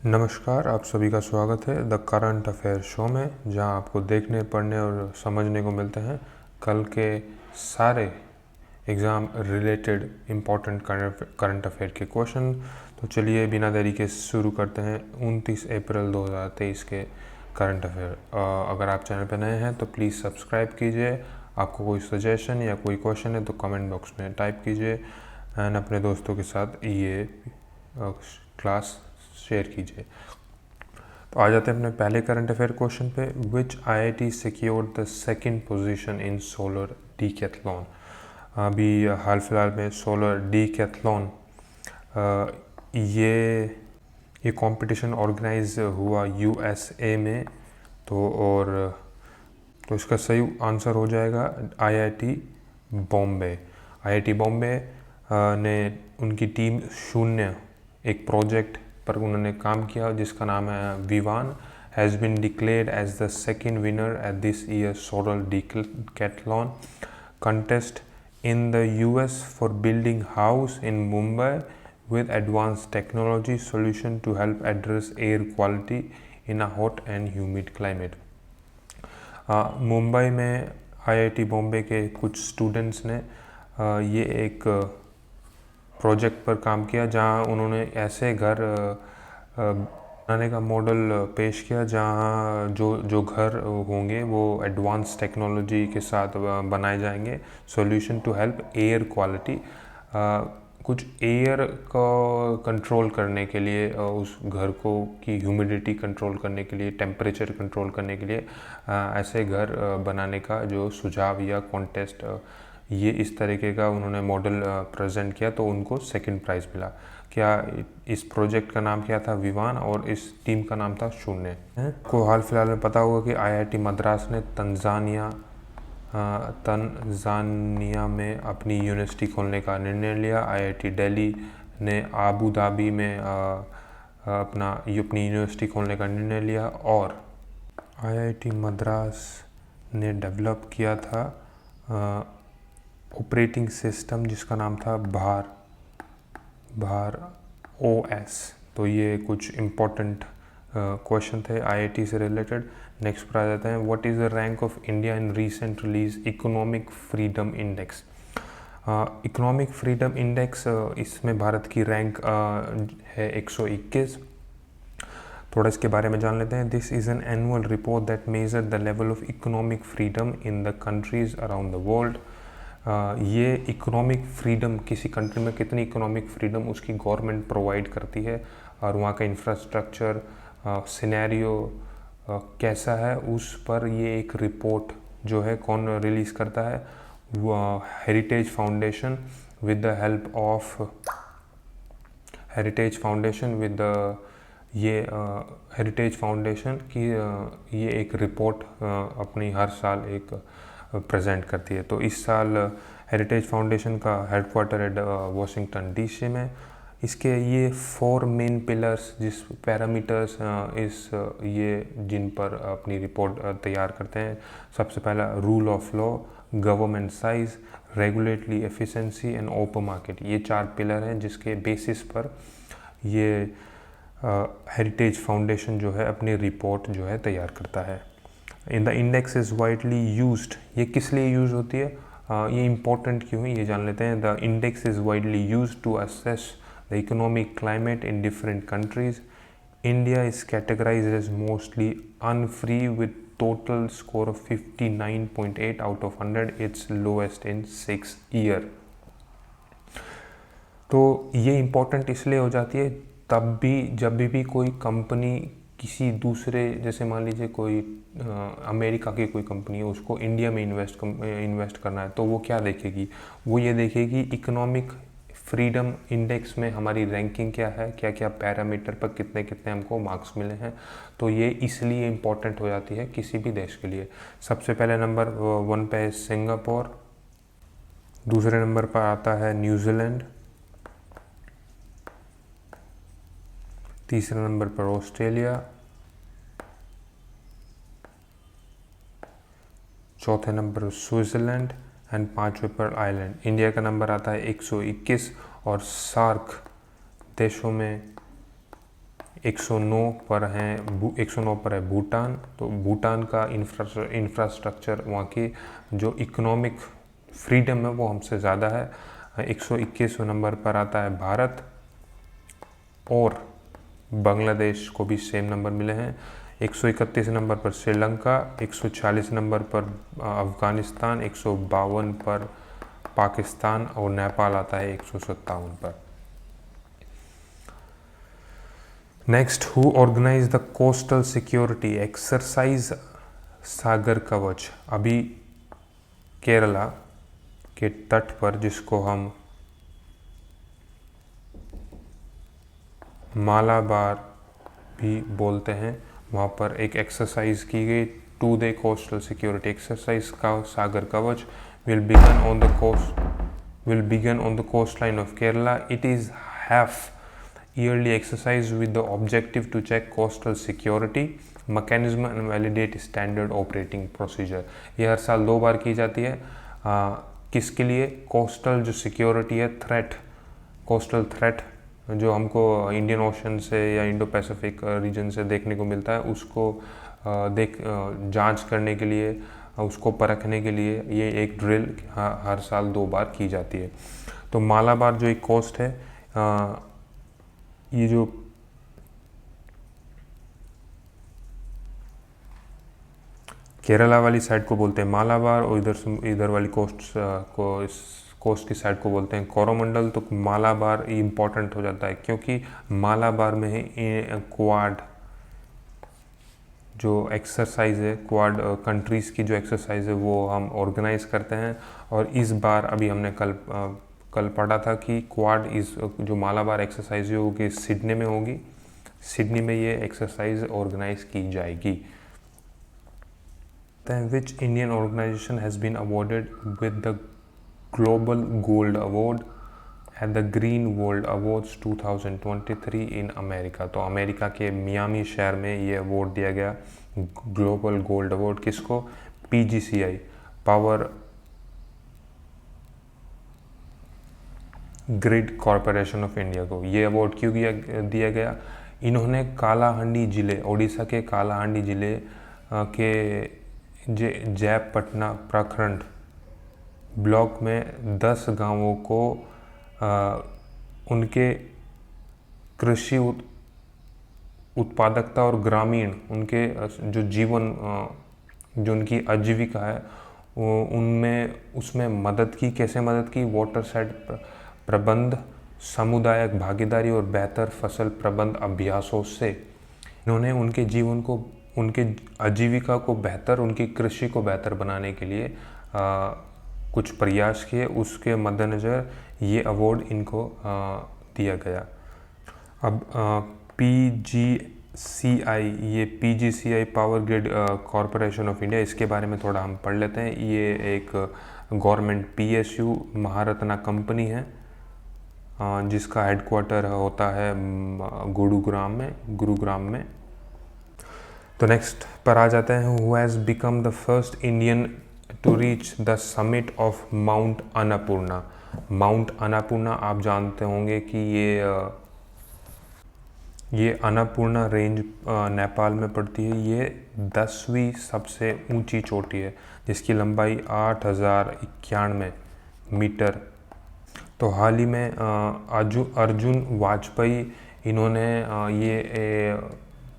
नमस्कार, आप सभी का स्वागत है द करंट अफेयर शो में, जहां आपको देखने, पढ़ने और समझने को मिलते हैं कल के सारे exam related important current affair के क्वेश्चन। तो चलिए बिना देरी के शुरू करते हैं 29 अप्रैल 2023 के करंट अफेयर। अगर आप चैनल पर नए हैं तो प्लीज़ सब्सक्राइब कीजिए। आपको कोई सजेशन या कोई क्वेश्चन है तो कमेंट बॉक्स में टाइप कीजिए एंड अपने दोस्तों के साथ ये क्लास शेयर कीजिए। तो आ जाते हैं अपने पहले करंट अफेयर क्वेश्चन पे। विच IIT secured the second position in solar Decathlon. अभी हाल फिलहाल में सोलर डीकैथलॉन ये कंपटीशन ऑर्गेनाइज हुआ यूएसए में। तो इसका सही आंसर हो जाएगा आईआईटी बॉम्बे। आईआईटी बॉम्बे ने उनकी टीम शून्य एक प्रोजेक्ट पर उन्होंने काम किया जिसका नाम है Vivan, has been declared as the second winner at this year solar decathlon contest in the US for building house in Mumbai with advanced technology solution to help address air quality in a hot and humid climate। Mumbai में IIT Bombay के कुछ students ने ये एक project पर काम किया जहां उन्होंने ऐसे घर बनाने का मॉडल पेश किया जहां जो घर होंगे वो एडवांस टेक्नोलॉजी के साथ बनाए जाएंगे। Solution to help air quality, कुछ एयर को कंट्रोल करने के लिए, उस घर को की ह्यूमिडिटी कंट्रोल करने के लिए, टेम्परेचर कंट्रोल करने के लिए ऐसे घर बनाने का जो सुझाव या कॉन्टेस्ट, ये इस तरीके का उन्होंने मॉडल प्रेजेंट किया तो उनको सेकंड प्राइज़ मिला। क्या इस प्रोजेक्ट का नाम क्या था? विवान, और इस टीम का नाम था शून्य। को हाल फिलहाल में पता होगा कि आईआईटी मद्रास ने तंजानिया में अपनी यूनिवर्सिटी खोलने का निर्णय लिया। आईआईटी दिल्ली ने आबू धाबी में अपनी यूनिवर्सिटी खोलने का निर्णय लिया, और आईआईटी मद्रास ने डेवलप किया था ऑपरेटिंग सिस्टम जिसका नाम था भार ओएस। तो ये कुछ इम्पोर्टेंट क्वेश्चन थे आईआईटी से रिलेटेड। नेक्स्ट पर आ जाते हैं। What is the rank of India in recent release economic freedom index. Economic freedom index, इसमें भारत की रैंक है 121। थोड़ा इसके बारे में जान लेते हैं। This is an annual report that measure the level of economic freedom in the countries around the world. ये इकोनॉमिक फ्रीडम, किसी कंट्री में कितनी इकोनॉमिक फ्रीडम उसकी गवर्नमेंट प्रोवाइड करती है और वहाँ का इंफ्रास्ट्रक्चर सिनेरियो कैसा है, उस पर ये एक रिपोर्ट जो है कौन रिलीज़ करता है? वो heritage foundation with the help of heritage foundation की ये एक रिपोर्ट अपनी हर साल एक प्रेजेंट करती है। तो इस साल हेरिटेज फाउंडेशन का हेडक्वार्टर है वाशिंगटन डीसी में। इसके ये 4 मेन पिलर्स, जिस पैरामीटर्स जिन पर अपनी रिपोर्ट तैयार करते हैं। सबसे पहला rule of law, government size, regulatory efficiency and open market. ये 4 पिलर हैं जिसके बेसिस पर ये हेरिटेज फाउंडेशन जो है अपनी रिपोर्ट जो है तैयार करता है। In the index is widely used. ये किस लिए यूज़ होती है, ये इम्पोर्टेंट क्यों है, ये जान लेते हैं। The index is widely used to assess the economic climate in different countries. India is categorised as mostly unfree with total score of 59.8 out of 100, its lowest in 6 year. तो ये इम्पोर्टेंट इसलिए हो जाती है तब भी जब भी कोई कंपनी किसी दूसरे, जैसे मान लीजिए कोई अमेरिका की कोई कंपनी है, उसको इंडिया में इन्वेस्ट करना है, तो वो क्या देखेगी? वो ये देखेगी इकोनॉमिक फ्रीडम इंडेक्स में हमारी रैंकिंग क्या है, क्या क्या पैरामीटर पर कितने कितने हमको मार्क्स मिले हैं। तो ये इसलिए इम्पोर्टेंट हो जाती है किसी भी देश के लिए। सबसे पहले नंबर 1 पे है सिंगापुर, दूसरे नंबर पर आता है न्यूजीलैंड, तीसरे नंबर पर ऑस्ट्रेलिया, चौथे नंबर पर स्विट्ज़रलैंड एंड 5वें पर आयरलैंड। इंडिया का नंबर आता है 121 और सार्क देशों में 109 पर हैं 109 पर है भूटान। तो भूटान का इंफ्रास्ट्रक्चर, वहाँ की जो इकोनॉमिक फ्रीडम है वो हमसे ज़्यादा है। 121 नंबर पर आता है भारत, और बांग्लादेश को भी सेम नंबर मिले हैं। 131 नंबर पर श्रीलंका, 140 नंबर पर अफ़गानिस्तान, 152 पर पाकिस्तान, और नेपाल आता है 157 पर। Next, who organise the coastal security exercise Sagar Kavach. अभी केरला के तट पर, जिसको हम मालाबार भी बोलते हैं, वहाँ पर एक एक्सरसाइज की गई 2-day कोस्टल सिक्योरिटी एक्सरसाइज का सागर कवच will begin on the coastline of Kerala. It is half yearly exercise with the objective to check coastal security mechanism and validate standard operating procedure. ये हर साल 2 बार की जाती है। किसके लिए? कोस्टल जो सिक्योरिटी है, कोस्टल थ्रेट जो हमको इंडियन ओशन से या इंडो पैसिफिक रीजन से देखने को मिलता है, उसको जांच करने के लिए, उसको परखने के लिए ये एक ड्रिल हर साल 2 बार की जाती है। तो मालाबार जो एक कोस्ट है, ये जो केरला वाली साइड को बोलते हैं मालाबार, और इधर वाली कोस्ट की साइड को बोलते हैं कोरोमंडल। तो मालाबार इम्पॉर्टेंट हो जाता है क्योंकि मालाबार में ही क्वाड जो एक्सरसाइज है, क्वाड कंट्रीज़ की जो एक्सरसाइज है वो हम ऑर्गेनाइज करते हैं। और इस बार अभी हमने कल पढ़ा था कि क्वाड जो मालाबार एक्सरसाइज होगी सिडनी में होगी। सिडनी में ये एक्सरसाइज ऑर्गेनाइज की जाएगी। Which Indian organization has been awarded with the Global Gold Award at the Green World Awards 2023 in America? तो अमेरिका के मियामी शहर में ये अवार्ड दिया गया, ग्लोबल गोल्ड अवार्ड। किसको? PGCI, power grid corporation of India को। ये अवार्ड क्यों दिया गया? इन्होंने कालाहांडी ज़िले, उड़ीसा के कालाहांडी ज़िले के जयपटना प्रखंड ब्लॉक में 10 गांवों को उनके कृषि उत्पादकता और ग्रामीण उनके जो जीवन, जो उनकी आजीविका है, उसमें मदद की। कैसे मदद की? वाटर साइड प्रबंध, सामुदायिक भागीदारी और बेहतर फसल प्रबंध अभ्यासों से इन्होंने उनके जीवन को, उनके आजीविका को बेहतर, उनकी कृषि को बेहतर बनाने के लिए कुछ प्रयास किए। उसके मद्देनज़र ये अवार्ड इनको दिया गया। अब PGCI, ये PGCI power grid corporation of India, इसके बारे में थोड़ा हम पढ़ लेते हैं। ये एक गवर्नमेंट PSU महारत्ना कंपनी है, जिसका हेडक्वार्टर होता है गुरुग्राम में। तो नेक्स्ट पर आ जाते हैं, who has become the first Indian to reach the summit of mount Annapurna. Mount Annapurna आप जानते होंगे कि ये अन्नपूर्णा रेंज नेपाल में पड़ती है। ये 10वीं सबसे ऊंची चोटी है, जिसकी लंबाई 8091 मीटर। तो हाल ही में अर्जुन वाजपेयी, इन्होंने ये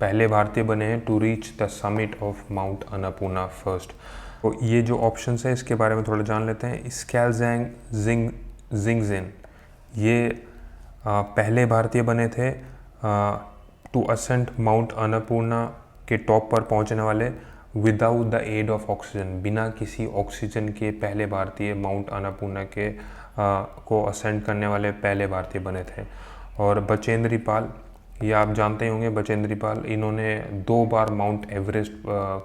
पहले भारतीय बने हैं to reach the summit of mount Annapurna first. तो ये जो ऑप्शंस है इसके बारे में थोड़ा जान लेते हैं। स्कैलजैंग जिंगजिन, ये पहले भारतीय बने थे टू असेंट माउंट अन्नपूर्णा के टॉप पर पहुंचने वाले without the aid of oxygen, बिना किसी ऑक्सीजन के पहले भारतीय माउंट अन्नपूर्णा के को असेंट करने वाले पहले भारतीय बने थे। और बचेंद्री पाल, ये आप जानते होंगे, बचेंद्री पाल, इन्होंने 2 बार माउंट एवरेस्ट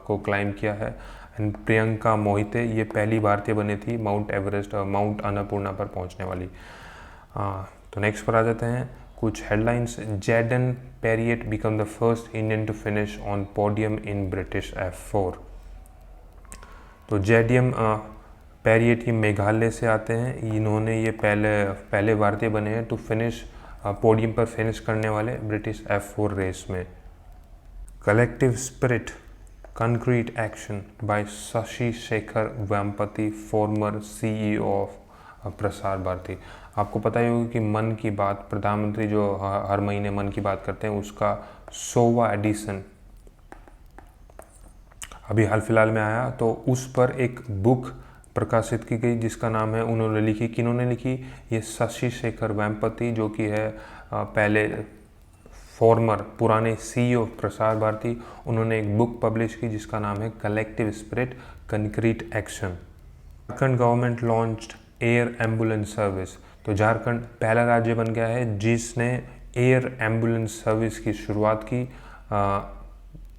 को क्लाइम किया है। एंड प्रियंका मोहिते, ये पहली भारतीय बनी थी माउंट अन्नपूर्णा पर पहुंचने वाली। तो नेक्स्ट पर आ जाते हैं कुछ headlines. Jaden Pariat become the first Indian to finish on podium in British F4। तो जैडियम पेरिएट ये मेघालय से आते हैं। इन्होंने ये पहले भारतीय बने हैं टू फिनिश पोडियम पर फिनिश करने वाले ब्रिटिश F4 रेस में। Collective spirit concrete action by Shashi Shekhar Vempati, farmer CEO of Prasar Bharati. आपको पता ही होगा कि मन की बात, प्रधानमंत्री जो हर महीने मन की बात करते हैं, उसका 100वां एडिशन अभी हाल फिलहाल में आया। तो उस पर एक बुक प्रकाशित की गई जिसका नाम है, उन्होंने लिखी, किन्होंने लिखी, ये शशि शेखर वेम्पति जो कि है पहले फॉर्मर पुराने CEO प्रसार भारती। उन्होंने एक बुक पब्लिश की जिसका नाम है collective spirit concrete action. Jharkhand government launched air ambulance service. तो झारखंड पहला राज्य बन गया है जिसने एयर एम्बुलेंस सर्विस की शुरुआत की।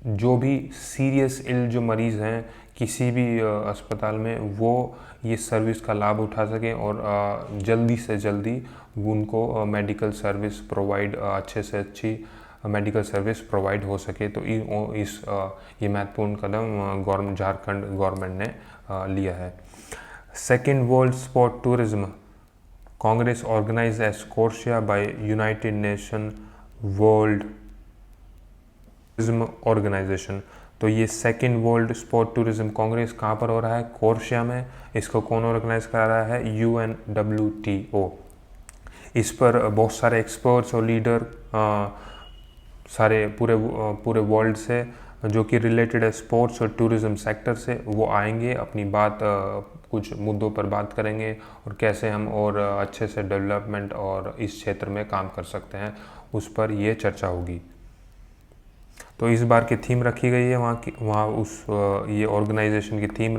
जो भी सीरियस इल जो मरीज़ हैं किसी भी अस्पताल में, वो ये सर्विस का लाभ उठा सकें और जल्दी से जल्दी उनको मेडिकल सर्विस प्रोवाइड, अच्छे से अच्छी मेडिकल सर्विस प्रोवाइड हो सके। तो ये महत्वपूर्ण कदम झारखंड गवर्नमेंट ने लिया है। Second World Sport Tourism Congress organized at Scotia by United Nation World Tourism Organization. तो ये Second World Sport Tourism Congress कहाँ पर हो रहा है? कोर्शिया में। इसको कौन ऑर्गेनाइज करा रहा है? UNWTO। इस पर बहुत सारे एक्सपर्ट्स और लीडर सारे पूरे वर्ल्ड से जो कि रिलेटेड है स्पोर्ट्स और टूरिज्म सेक्टर से, वो आएंगे, अपनी बात कुछ मुद्दों पर बात करेंगे और कैसे हम और अच्छे से डेवलपमेंट और इस क्षेत्र में काम कर सकते हैं, उस पर ये चर्चा होगी। तो इस बार की थीम रखी गई है ये ऑर्गेनाइजेशन की थीम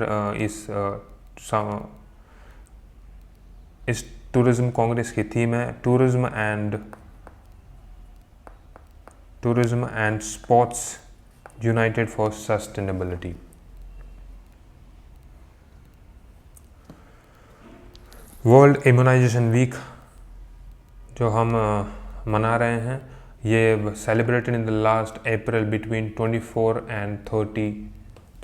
इस टूरिज्म कांग्रेस की थीम है tourism and sports united for sustainability. World Immunization Week जो हम मना रहे हैं, ये celebrated in the last April between 24 and 30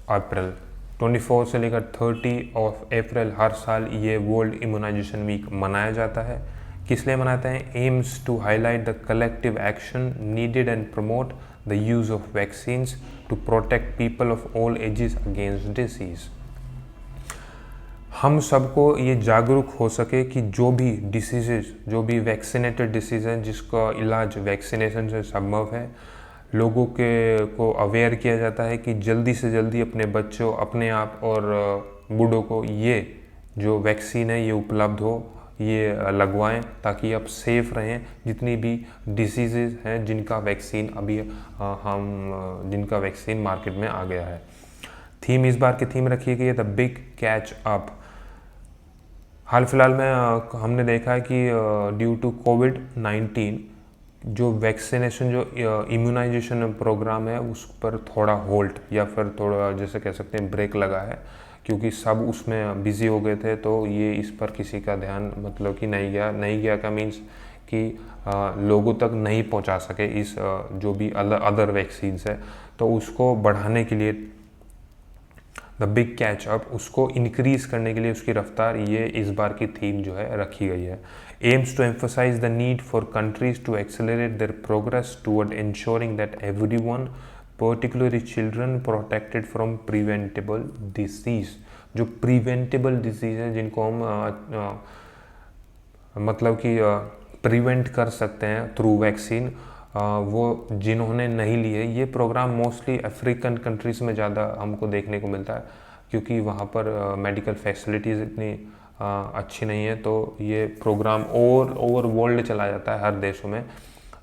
April. 24 से लेकर 30 ऑफ अप्रैल हर साल ये वर्ल्ड इम्यूनाइजेशन वीक मनाया जाता है। किस लिए मनाते हैं? Aims to highlight the collective action needed and promote the use of vaccines to protect people of all ages against disease. हम सबको ये जागरूक हो सके कि जो भी डिसीजेज, जो भी वैक्सीनेटेड डिसीज हैं जिसका इलाज वैक्सीनेशन से संभव है, लोगों को अवेयर किया जाता है कि जल्दी से जल्दी अपने बच्चों, अपने आप और बूढ़ों को ये जो वैक्सीन है ये उपलब्ध हो, ये लगवाएं ताकि आप सेफ रहें। जितनी भी डिसीजेज हैं जिनका वैक्सीन मार्केट में आ गया है। थीम इस बार की थीम रखी गई है द बिग कैच अप। हाल फिलहाल में हमने देखा है कि ड्यू टू कोविड-19 जो वैक्सीनेशन, जो इम्यूनाइजेशन प्रोग्राम है, उस पर थोड़ा होल्ड या फिर थोड़ा जैसे कह सकते हैं ब्रेक लगा है, क्योंकि सब उसमें बिजी हो गए थे। तो ये इस पर किसी का ध्यान मतलब कि नहीं गया का मीन्स कि लोगों तक नहीं पहुंचा सके इस जो भी अदर वैक्सीन्स है। तो उसको बढ़ाने के लिए द बिग कैच अप, उसको इंक्रीज करने के लिए उसकी रफ्तार, ये इस बार की थीम जो है रखी गई है। Aims to emphasize the need for countries to accelerate their progress toward ensuring that everyone, particularly children, protected from preventable disease. जो प्रिवेंटेबल डिसीज है जिनको हम मतलब कि प्रिवेंट कर सकते हैं थ्रू वैक्सीन, वो जिन्होंने नहीं ली है। ये प्रोग्राम मोस्टली अफ्रीकन कंट्रीज़ में ज़्यादा हमको देखने को मिलता है, क्योंकि वहाँ पर मेडिकल फैसिलिटीज़ इतनी अच्छी नहीं है। तो ये प्रोग्राम ओवर वर्ल्ड चला जाता है, हर देशों में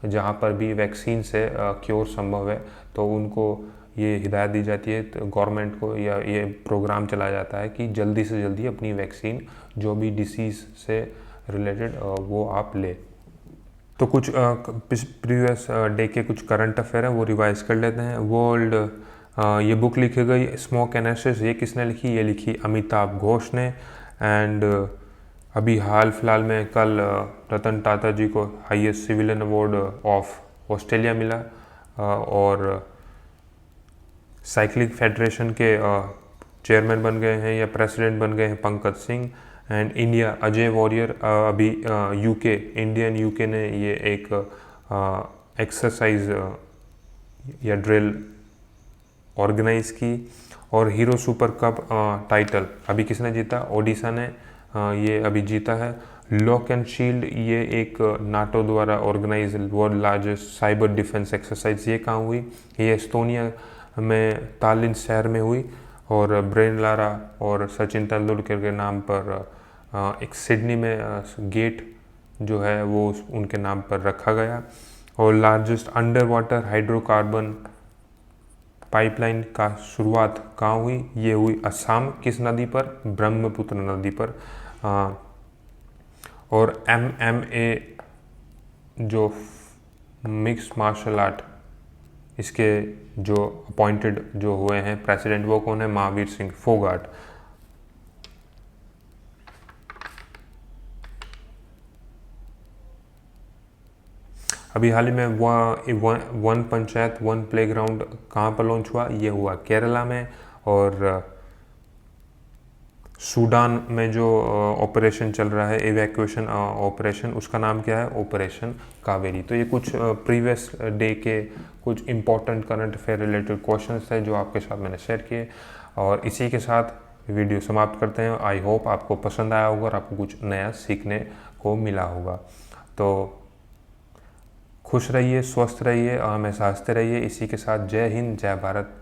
जहाँ पर भी वैक्सीन से क्योर संभव है, तो उनको ये हिदायत दी जाती है गवर्नमेंट को, या ये प्रोग्राम चलाया जाता है कि जल्दी से जल्दी अपनी वैक्सीन जो भी डिसीज़ से रिलेटेड वो आप ले। तो कुछ प्रीवियस डे के कुछ करंट अफेयर हैं वो रिवाइज कर लेते हैं। वर्ल्ड ये बुक लिखी गई स्मोक एंड एशेस, ये किसने लिखी? ये लिखी अमिताभ घोष ने। एंड अभी हाल फिलहाल में कल रतन टाटा जी को highest civilian award of Australia मिला, और साइक्लिंग फेडरेशन के चेयरमैन बन गए हैं या प्रेसिडेंट बन गए हैं Pankaj Singh. And India Ajay warrior अभी यूके इंडियन यूके ने ये एक एक्सरसाइज या ड्रिल ऑर्गेनाइज की। और हीरो सुपर कप टाइटल अभी किसने जीता? ओडिशा ने ये अभी जीता है। लॉक एंड शील्ड ये एक नाटो द्वारा organize world largest cyber defence exercise, ये कहाँ हुई? ये एस्टोनिया में तालिन शहर में हुई। और ब्रेन लारा और सचिन तेंदुलकर के नाम पर एक सिडनी में गेट जो है वो उनके नाम पर रखा गया। और largest under water hydrocarbon pipeline का शुरुआत कहाँ हुई? ये हुई असम, किस नदी पर? ब्रह्मपुत्र नदी पर। और MMA जो मिक्स मार्शल आर्ट, इसके जो अपॉइंटेड जो हुए हैं प्रेसिडेंट, वो कौन है? महावीर सिंह फोगाट। अभी हाल ही में वन पंचायत वन प्लेग्राउंड कहाँ पर लॉन्च हुआ? ये हुआ केरला में। और सूडान में जो ऑपरेशन चल रहा है, एवैक्यूएशन ऑपरेशन, उसका नाम क्या है? ऑपरेशन कावेरी। तो ये कुछ प्रीवियस डे के कुछ important current affair related questions थे जो आपके साथ मैंने शेयर किए। और इसी के साथ वीडियो समाप्त करते हैं। आई होप आपको पसंद आया होगा और आपको कुछ नया सीखने को मिला होगा। तो खुश रहिए, स्वस्थ रहिए और हमेशा हंसते रहिए। इसी के साथ जय हिंद, जय भारत।